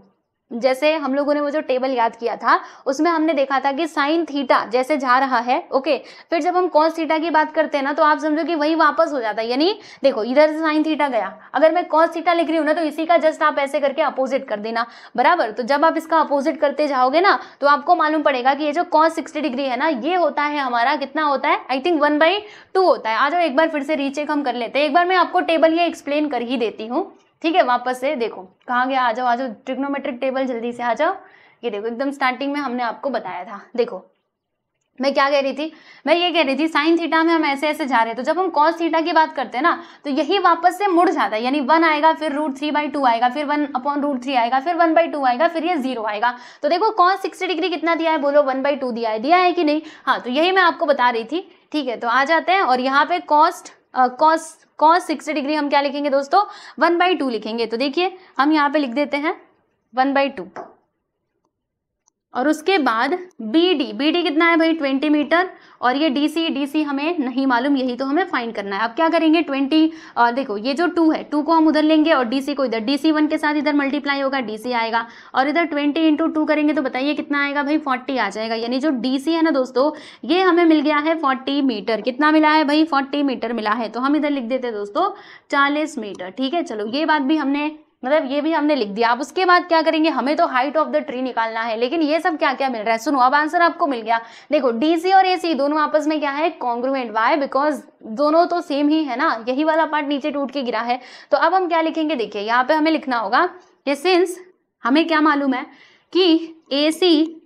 जैसे हम लोगों ने वो जो टेबल याद किया था उसमें हमने देखा था कि साइन थीटा जैसे जा रहा है, ओके, फिर जब हम कॉस थीटा की बात करते हैं ना तो आप समझो कि वही वापस हो जाता है। यानी देखो इधर से साइन थीटा गया, अगर मैं कॉस थीटा लिख रही हूँ ना तो इसी का जस्ट आप ऐसे करके अपोजिट कर देना, बराबर। तो जब आप इसका अपोजिट करते जाओगे ना तो आपको मालूम पड़ेगा कि ये जो कॉस 60 डिग्री है ना, ये होता है हमारा, कितना होता है, आई थिंक 1/2 होता है। आ जाओ एक बार फिर से रीचेक हम कर लेते हैं। एक बार मैं आपको टेबल ये एक्सप्लेन कर ही देती हूँ, ठीक है। वापस से देखो कहाँ गया, आ जाओ ट्रिग्नोमेट्रिक टेबल, जल्दी से आ जाओ। ये देखो एकदम स्टार्टिंग में हमने आपको बताया था। देखो मैं क्या कह रही थी, मैं ये कह रही थी साइन थीटा में हम ऐसे ऐसे जा रहे हैं, तो जब हम कॉस थीटा की बात करते हैं ना तो यही वापस से मुड़ जाता है। यानी 1 आएगा, फिर √3/2 आएगा, फिर 1/√3 आएगा, फिर 1/2 आएगा, फिर ये 0 आएगा। तो देखो कॉस 60 डिग्री कितना दिया है, बोलो 1/2 दिया है कि नहीं। हाँ तो यही मैं आपको बता रही थी, ठीक है। तो आ जाते हैं और यहाँ पे कॉस 60 डिग्री हम क्या लिखेंगे दोस्तों, 1/2 लिखेंगे। तो देखिए हम यहाँ पे लिख देते हैं 1/2 और उसके बाद BD कितना है भाई, 20 मीटर। और ये DC हमें नहीं मालूम, यही तो हमें फाइंड करना है। अब क्या करेंगे, 20 और देखो ये जो 2 है, 2 को हम उधर लेंगे और DC को इधर, DC 1 के साथ इधर मल्टीप्लाई होगा, DC आएगा। और इधर 20 × 2 करेंगे तो बताइए कितना आएगा भाई, 40 आ जाएगा। यानी जो DC है ना दोस्तों, ये हमें मिल गया है 40 मीटर। कितना मिला है भाई, 40 मीटर मिला है। तो हम इधर लिख देते दोस्तों 40 मीटर, ठीक है। चलो ये बात भी हमने, मतलब ये भी हमने लिख दिया। अब उसके बाद क्या करेंगे, हमें तो हाइट ऑफ द ट्री निकालना है। लेकिन ये सब क्या क्या मिल रहा है, सुनो अब आंसर आपको मिल गया। देखो DC और AC दोनों आपस में क्या है, कॉन्ग्रुएंट। वाई, बिकॉज दोनों तो सेम ही है ना, यही वाला पार्ट नीचे टूट के गिरा है। तो अब हम क्या लिखेंगे, देखिए यहाँ पे हमें लिखना होगा कि सिंस हमें क्या मालूम है कि AC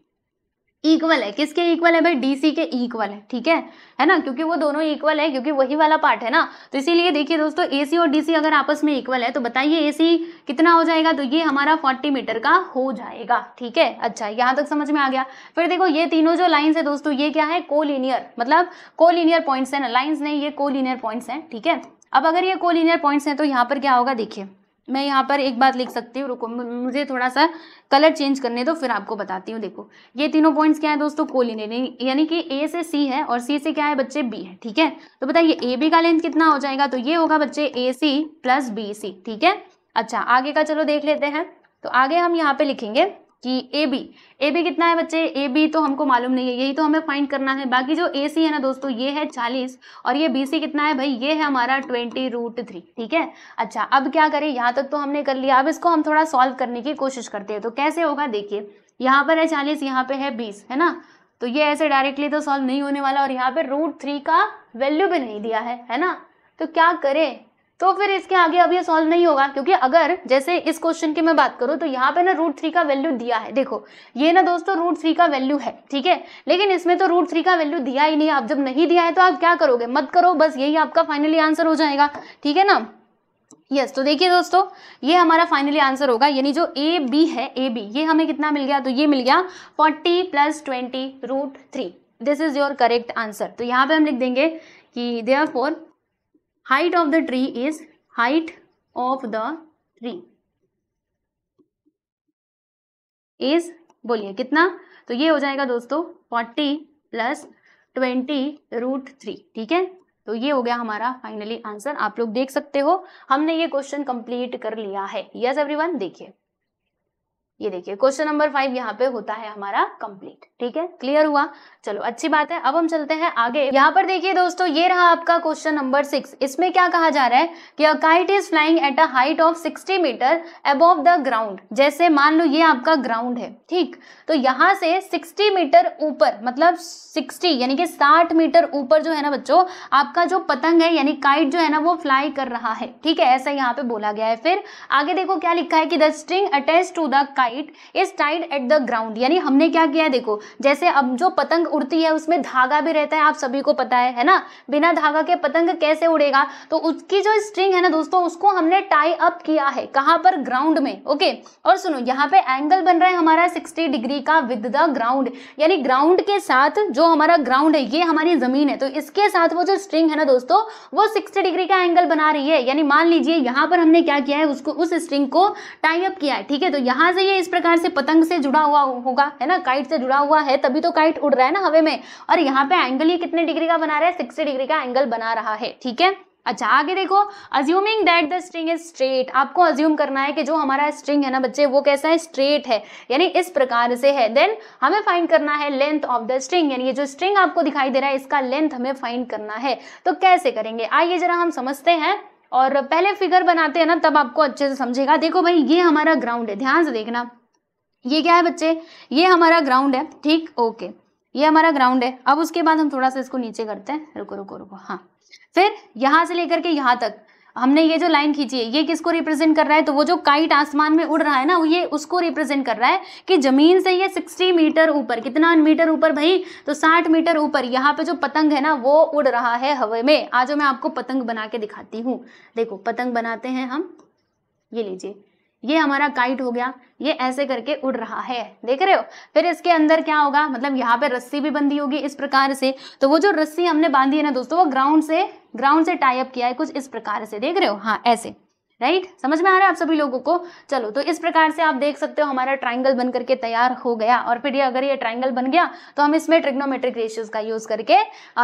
इक्वल है, किसके इक्वल है भाई, DC के इक्वल है, ठीक है ना, क्योंकि वो दोनों इक्वल है, क्योंकि वही वाला पार्ट है ना। तो इसीलिए देखिए दोस्तों AC और DC अगर आपस में इक्वल है तो बताइए AC कितना हो जाएगा, तो ये हमारा 40 मीटर का हो जाएगा, ठीक है। अच्छा यहाँ तक समझ में आ गया। फिर देखो ये तीनों जो लाइन्स है दोस्तों, ये क्या है, कोलिनियर, मतलब कोलिनियर पॉइंट्स है ना, लाइन्स नहीं, ये कोलिनियर पॉइंट्स हैं, ठीक है। अब अगर ये कोलिनियर पॉइंट्स हैं तो यहाँ पर क्या होगा, देखिए मैं यहाँ पर एक बात लिख सकती हूँ, रुको मुझे थोड़ा सा कलर चेंज करने दो फिर आपको बताती हूँ। देखो ये तीनों पॉइंट्स क्या है दोस्तों, कोलिनियर, यानी कि A से C है और C से क्या है बच्चे, B है, ठीक है। तो बताइए AB का लेंथ कितना हो जाएगा, तो ये होगा बच्चे AC + BC, ठीक है। अच्छा आगे का चलो देख लेते हैं। तो आगे हम यहाँ पे लिखेंगे कि ए बी कितना है बच्चे, ए बी तो हमको मालूम नहीं है, यही तो हमें फाइंड करना है। बाकी जो ए सी है ना दोस्तों ये है 40 और ये बी सी कितना है भाई, ये है हमारा 20√3, ठीक है। अच्छा अब क्या करें, यहाँ तक तो हमने कर लिया, अब इसको हम थोड़ा सॉल्व करने की कोशिश करते हैं। तो कैसे होगा देखिए, यहाँ पर है 40, यहाँ पे है 20, है ना, तो ये ऐसे डायरेक्टली तो सॉल्व नहीं होने वाला, और यहाँ पे √3 का वैल्यू भी नहीं दिया है ना, तो क्या करें, तो फिर इसके आगे अब ये सॉल्व नहीं होगा, क्योंकि अगर जैसे इस क्वेश्चन की मैं बात करूं तो यहाँ पे ना √3 का वैल्यू दिया है, देखो ये ना दोस्तों √3 का वैल्यू है, ठीक है, लेकिन इसमें तो √3 का वैल्यू दिया ही नहीं है। आप जब नहीं दिया है तो आप क्या करोगे, मत करो, बस यही आपका फाइनली आंसर हो जाएगा, ठीक है ना। यस, तो देखिए दोस्तों ये हमारा फाइनली आंसर होगा, यानी जो ए बी है, ए बी ये हमें कितना मिल गया, तो ये मिल गया 40 + 20√3, this is your correct answer. तो यहाँ पे हम लिख देंगे कि therefore height of the tree is height of the tree is, बोलिए कितना, तो ये हो जाएगा दोस्तों 40 + 20√3, ठीक है। तो ये हो गया हमारा फाइनली आंसर, आप लोग देख सकते हो हमने ये क्वेश्चन कंप्लीट कर लिया है। यस एवरीवन, देखिए ये देखिए क्वेश्चन नंबर 5 यहाँ पे होता है हमारा कंप्लीट, ठीक है, क्लियर हुआ, चलो अच्छी बात है। अब हम चलते हैं आगे, यहाँ पर देखिए दोस्तों ये रहा आपका क्वेश्चन नंबर 6। इसमें क्या कहा जा रहा है कि a kite is flying at a height of 60 metre above the ground. जैसे मान लो ये आपका ग्राउंड है, ठीक, तो यहाँ से 60 मीटर ऊपर, मतलब 60 यानी कि 60 मीटर ऊपर जो है ना बच्चों, आपका जो पतंग है यानी काइट जो है ना वो फ्लाई कर रहा है, ठीक है, ऐसा यहाँ पे बोला गया है। फिर आगे देखो क्या लिखा है कि the string attach to the kite is tied at the ground, यानी हमने क्या किया है, देखो जैसे अब जो पतंग उड़ती है उसमें धागा भी रहता है, आप सभी को पता है ना, बिना धागा के पतंग कैसे उड़ेगा, तो उसकी जो स्ट्रिंग है ना दोस्तों उसको हमने टाई अप किया है, कहां पर, ग्राउंड में, ओके। और सुनो यहाँ पे एंगल बन रहा है हमारा 60 डिग्री का विद द ग्राउंड, यानी ग्राउंड के साथ जो हमारा ग्राउंड है ये हमारी जमीन है, तो इसके साथ वो जो स्ट्रिंग है ना दोस्तों वो 60 डिग्री का एंगल बना रही है। यानी मान लीजिए यहाँ पर हमने क्या किया है, उसको उस स्ट्रिंग को टाई अप किया है, ठीक है, तो यहाँ से ये इस प्रकार से पतंग से जुड़ा हुआ होगा, है ना, काइट से जुड़ा हुआ है, तभी तो काइट उड़ रहा है ना हवा में, और यहाँ पे एंगल ये कितने डिग्री का बना रहा है, 60 डिग्री का एंगल बना रहा है, ठीक है। अच्छा आगे देखो, assuming that the string is straight, आपको अज्यूम करना है कि जो हमारा स्ट्रिंग है ना बच्चे वो कैसा है, स्ट्रेट है, यानी इस प्रकार से है। देन हमें फाइंड करना है लेंथ ऑफ द स्ट्रिंग, यानी ये जो स्ट्रिंग आपको दिखाई दे रहा है इसका लेंथ हमें फाइंड करना है। तो कैसे करेंगे, आइए जरा हम समझते हैं, और पहले फिगर बनाते हैं ना तब आपको अच्छे से समझेगा। देखो भाई ये हमारा ग्राउंड है, ध्यान से देखना, ये क्या है बच्चे, ये हमारा ग्राउंड है, ठीक, ओके, ये हमारा ग्राउंड है। अब उसके बाद हम थोड़ा सा इसको नीचे करते हैं, रुको रुको रुको, हाँ, फिर यहाँ से लेकर के यहाँ तक हमने ये जो लाइन खींची है ये किसको रिप्रेजेंट कर रहा है, तो वो जो काइट आसमान में उड़ रहा है ना ये उसको रिप्रेजेंट कर रहा है कि जमीन से ये 60 मीटर ऊपर, कितना मीटर ऊपर भाई, तो 60 मीटर ऊपर यहाँ पे जो पतंग है ना वो उड़ रहा है हवा में। आज मैं आपको पतंग बना के दिखाती हूँ, देखो पतंग बनाते हैं हम, ये लीजिए, ये हमारा काइट हो गया, ये ऐसे करके उड़ रहा है, देख रहे हो। फिर इसके अंदर क्या होगा, मतलब यहाँ पे रस्सी भी बंधी होगी इस प्रकार से, तो वो जो रस्सी हमने बांधी है ना दोस्तों वो ग्राउंड से टाई अप किया है कुछ इस प्रकार से, देख रहे हो, हाँ ऐसे, राइट, समझ में आ रहा है आप सभी लोगों को। चलो तो इस प्रकार से आप देख सकते हो हमारा ट्राइंगल बन करके तैयार हो गया, और फिर ये अगर ये ट्राइंगल बन गया तो हम इसमें ट्रिग्नोमेट्रिक रेशियोज का यूज करके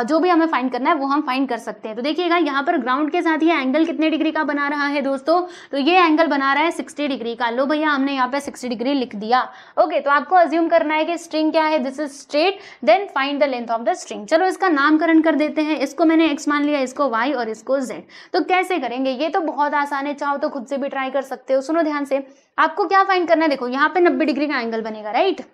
जो भी हमें फाइंड करना है वो हम फाइंड कर सकते हैं। तो देखिएगा यहाँ पर ग्राउंड के साथ ये एंगल कितने डिग्री का बना रहा है दोस्तों, तो ये एंगल बना रहा है 60 डिग्री का। लो भैया हमने यहाँ पे 60 डिग्री लिख दिया, ओके। तो आपको अज्यूम करना है कि स्ट्रिंग क्या है, this is straight, then find the length of the string. चलो इसका नामकरण कर देते हैं, इसको मैंने x मान लिया, इसको y और इसको z। तो कैसे करेंगे, ये तो बहुत आसान है, चाहो तो खुद से भी ट्राई कर सकते हो। सुनो ध्यान से, आपको क्या फाइंड करना है, देखो यहाँ पे 90 डिग्री का एंगल बनेगा, राइट,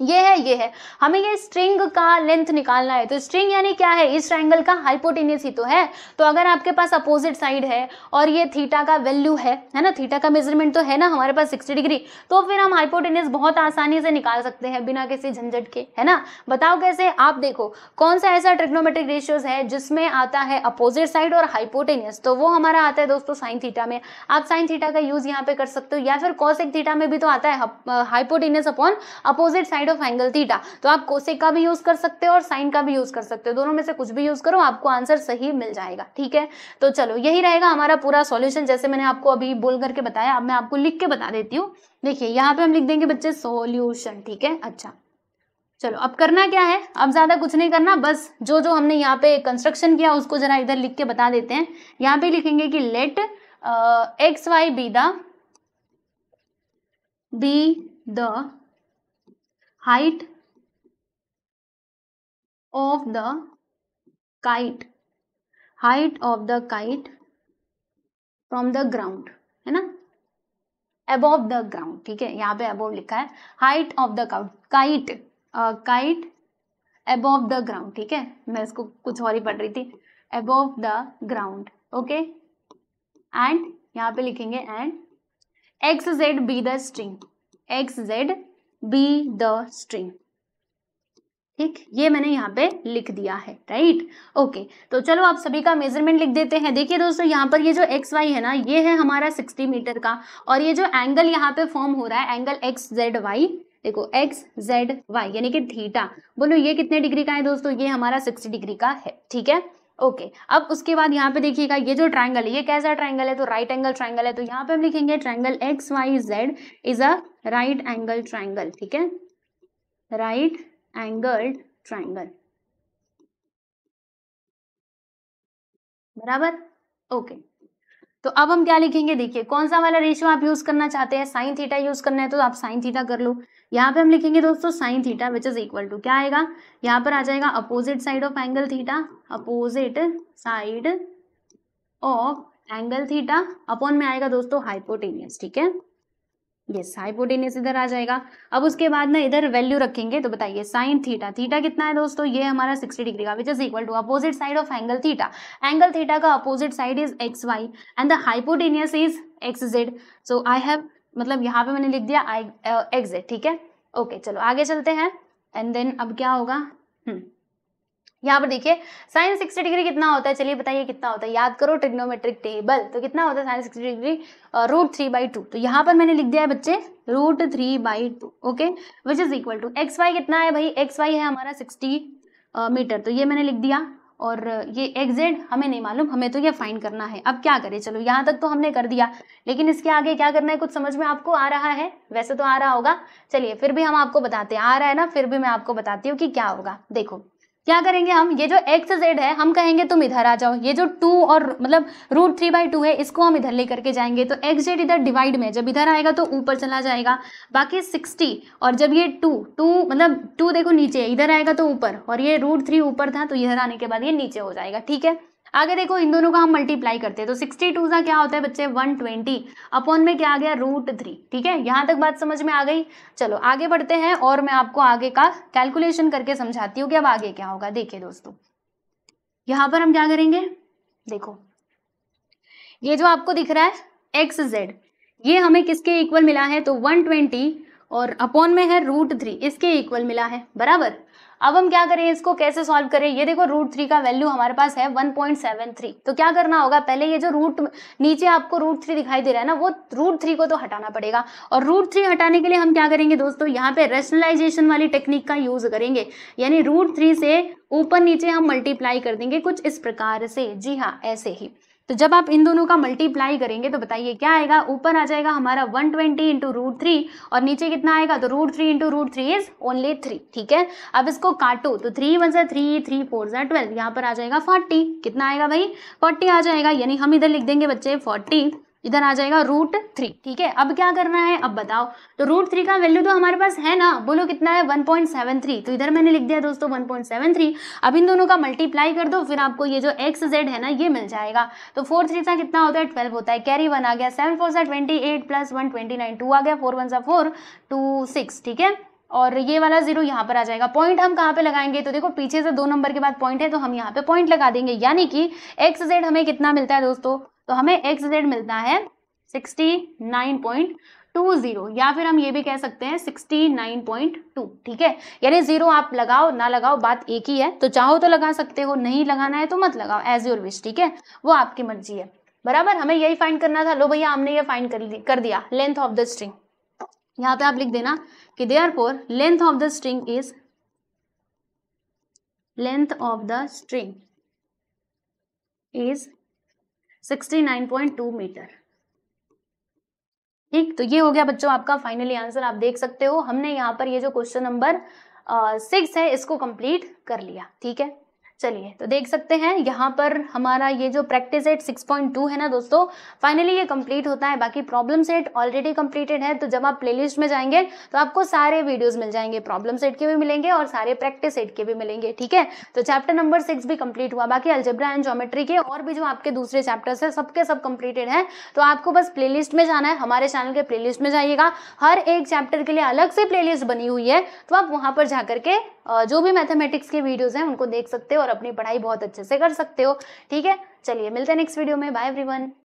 ये है, हमें ये स्ट्रिंग का लेंथ निकालना है। तो स्ट्रिंग यानी क्या है, इस ट्रायंगल का हाइपोटेन्यूज ही तो है। तो अगर आपके पास अपोजिट साइड है और ये थीटा का वैल्यू है ना, थीटा का मेजरमेंट तो है ना हमारे पास 60 डिग्री, तो फिर हम हाइपोटेन्यूज बहुत आसानी से निकाल सकते हैं बिना किसी झंझट के, है ना। बताओ कैसे, आप देखो कौन सा ऐसा ट्रिग्नोमेट्रिक रेशियोज है जिसमें आता है अपोजिट साइड और हाइपोटेन्यूज, तो वो हमारा आता है दोस्तों साइन थीटा में। आप साइन थीटा का यूज यहाँ पे कर सकते हो, या फिर कोसेक थीटा में भी तो आता है hypotenuse upon opposite side of angle theta. तो आप कोसेक का भी यूज कर सकते हो और साइन का भी यूज कर सकते हो, दोनों में से कुछ भी यूज करो, आपको आंसर सही मिल जाएगा, ठीक है। तो चलो यही रहेगा हमारा पूरा सॉल्यूशन, जैसे मैंने आपको अभी बोल करके बताया। अब मैं आपको लिख के बता देती हूँ, देखिए यहाँ पे हम लिख देंगे बच्चे सॉल्यूशन, ठीक है। अच्छा चलो अब करना क्या है, अब ज्यादा कुछ नहीं करना, बस जो जो हमने यहाँ पे कंस्ट्रक्शन किया उसको जरा इधर लिख के बता देते हैं। यहाँ पे लिखेंगे कि let X Y be the height of the kite, height of the kite from the ground, है ना, अबोव द ग्राउंड, ठीक है, यहाँ पे अबोव लिखा है, height of the kite, kite above the ground, ठीक है, मैं इसको कुछ और ही पढ़ रही थी, above the ground, okay, and यहाँ पे लिखेंगे and x Z be the string, x Z be the string, ठीक, ये मैंने यहाँ पे लिख दिया है, राइट, ओके। तो चलो आप सभी का मेजरमेंट लिख देते हैं। देखिए दोस्तों, यहाँ पर ये जो एक्स वाई है ना, ये है हमारा 60 मीटर का, और ये जो एंगल यहाँ पे फॉर्म हो रहा है, एंगल एक्स जेड वाई, देखो एक्स जेड वाई यानी कि थीटा, बोलो ये कितने डिग्री का है दोस्तों, ये हमारा 60 डिग्री का है, ठीक है, ओके। अब उसके बाद यहाँ पे देखिएगा, ये जो ट्राइंगल है, ये कैसा ट्राइंगल है, तो राइट एंगल ट्राइंगल है, तो यहाँ पे हम लिखेंगे triangle X Y Z is a right angle triangle, ठीक है, राइट एंगल ट्राइंगल, बराबर, ओके। तो अब हम क्या लिखेंगे, देखिए कौन सा वाला रेशियो आप यूज करना चाहते हैं, साइन थीटा यूज करना है तो आप साइन थीटा कर लो। यहाँ पे हम लिखेंगे दोस्तों sine theta which is equal to, क्या आएगा, यहाँ पर आ जाएगा opposite side of angle theta, opposite side of angle theta, upon में आएगा दोस्तों हाइपोटेनियस, ठीक है, यस, हाइपोटेनियस इधर आ जाएगा। अब उसके बाद ना इधर वैल्यू रखेंगे, तो बताइए साइन थीटा, थीटा कितना है दोस्तों, ये हमारा 60 डिग्री का, which is equal to opposite side of angle theta, angle theta का opposite side is X Y and the hypotenuse is X Z, so I have, मतलब यहाँ पे मैंने लिख दिया एक्स जेड, ठीक है, ओके। चलो आगे चलते हैं, एंड देन अब क्या होगा, यहाँ पर देखिए साइन 60 डिग्री कितना होता है, चलिए बताइए कितना होता है, याद करो ट्रिग्नोमेट्रिक टेबल, तो कितना होता है साइन 60 डिग्री, √3/2, तो यहाँ पर मैंने लिख दिया है बच्चे √3/2, okay, which is equal to X Y कितना है भाई, एक्स वाई है हमारा 60 मीटर, तो ये मैंने लिख दिया, और ये एक्स जेड हमें नहीं मालूम, हमें तो ये फाइंड करना है। अब क्या करें, चलो यहाँ तक तो हमने कर दिया, लेकिन इसके आगे क्या करना है, कुछ समझ में आपको आ रहा है, वैसे तो आ रहा होगा, चलिए फिर भी हम आपको बताते हैं, आ रहा है ना, फिर भी मैं आपको बताती हूँ कि क्या होगा। देखो क्या करेंगे हम, ये जो एक्स जेड है हम कहेंगे तुम इधर आ जाओ, ये जो 2 और मतलब √3/2 है इसको हम इधर लेकर के जाएंगे, तो एक्स जेड इधर डिवाइड में जब इधर आएगा तो ऊपर चला जाएगा, बाकी 60, और जब ये 2 मतलब 2 देखो नीचे इधर आएगा तो ऊपर, और ये √3 ऊपर था तो इधर आने के बाद ये नीचे हो जाएगा, ठीक है। आगे देखो इन दोनों का हम मल्टीप्लाई करते हैं, तो 62 का क्या होता है बच्चे 120, अपॉन में क्या आ गया √3, ठीक है, यहाँ तक बात समझ में आ गई। चलो आगे बढ़ते हैं, और मैं आपको आगे का कैलकुलेशन करके समझाती हूँ कि अब आगे क्या होगा। देखिए दोस्तों यहाँ पर हम क्या करेंगे, देखो ये जो आपको दिख रहा है एक्स जेड, ये हमें किसके इक्वल मिला है, तो 120 और अपॉन में है √3, इसके इक्वल मिला है, बराबर। अब हम क्या करें, इसको कैसे सॉल्व करें, ये देखो √3 का वैल्यू हमारे पास है 1.73, तो क्या करना होगा, पहले ये जो रूट नीचे आपको √3 दिखाई दे रहा है ना, वो √3 को तो हटाना पड़ेगा, और √3 हटाने के लिए हम क्या करेंगे दोस्तों, यहाँ पे रेशनलाइजेशन वाली टेक्निक का यूज करेंगे, यानी √3 से ऊपर नीचे हम मल्टीप्लाई कर देंगे कुछ इस प्रकार से, जी हाँ ऐसे ही। तो जब आप इन दोनों का मल्टीप्लाई करेंगे तो बताइए क्या आएगा, ऊपर आ जाएगा हमारा 120 इंटू √3, और नीचे कितना आएगा, तो √3 इंटू √3 इज ओनली 3, ठीक है। अब इसको काटो, तो 3 1 जा 3, 3 4 जा 12, यहाँ पर आ जाएगा 40, कितना आएगा भाई 40 आ जाएगा, यानी हम इधर लिख देंगे बच्चे 40, इधर आ जाएगा √3, ठीक है। अब क्या करना है, अब बताओ, तो √3 का वैल्यू तो हमारे पास है ना, बोलो कितना है 1.73, तो इधर मैंने लिख दिया दोस्तों 1.73। अब इन दोनों का मल्टीप्लाई कर दो, फिर आपको ये जो एक्स जेड है ना ये मिल जाएगा, तो 4 3 सा कितना होता है 12 होता है, कैरी 1 आ गया, 7 4 सा 28 प्लस 1 29, 2 आ गया, 4 1 सा 4 2 6, ठीक है। और ये वाला 0 यहाँ पर आ जाएगा। पॉइंट हम कहाँ पे लगाएंगे, तो देखो पीछे से 2 नंबर के बाद पॉइंट है तो हम यहाँ पे पॉइंट लगा देंगे, यानी कि एक्स जेड हमें कितना मिलता है दोस्तों, तो हमें एक्स जेड मिलता है 69.20, या फिर हम ये भी कह सकते हैं 69.2, ठीक है। यानी 0 आप लगाओ ना लगाओ बात एक ही है, तो चाहो तो लगा सकते हो, नहीं लगाना है तो मत लगाओ, एज योर विश, ठीक है, वो आपकी मर्जी है, बराबर। हमें यही फाइंड करना था, लो भैया हमने ये फाइंड कर दिया, लेंथ ऑफ द स्ट्रिंग। यहाँ पे आप लिख देना कि therefore length of the string is, length of the string is 69.2 metre, ठीक। तो ये हो गया बच्चों आपका फाइनली आंसर, आप देख सकते हो हमने यहाँ पर ये जो क्वेश्चन नंबर 6 है इसको कंप्लीट कर लिया, ठीक है। चलिए तो देख सकते हैं यहाँ पर हमारा ये जो प्रैक्टिस सेट 6.2 है ना दोस्तों, फाइनली ये कंप्लीट होता है। बाकी प्रॉब्लम सेट ऑलरेडी कंप्लीटेड है, तो जब आप प्लेलिस्ट में जाएंगे तो आपको सारे वीडियोस मिल जाएंगे, प्रॉब्लम सेट के भी मिलेंगे और सारे प्रैक्टिस सेट के भी मिलेंगे। ठीक है, तो चैप्टर नंबर 6 भी कंप्लीट हुआ। बाकी अलजेब्रा एंड ज्योमेट्री के और भी जो आपके दूसरे चैप्टर्स है सबके सब कंप्लीटेड है। तो आपको बस प्लेलिस्ट में जाना है, हमारे चैनल के प्लेलिस्ट में जाइएगा, हर एक चैप्टर के लिए अलग से प्लेलिस्ट बनी हुई है, तो आप वहां पर जाकर के जो भी मैथमेटिक्स के वीडियोस हैं उनको देख सकते हो और अपनी पढ़ाई बहुत अच्छे से कर सकते हो। ठीक है, चलिए मिलते हैं नेक्स्ट वीडियो में। Bye everyone.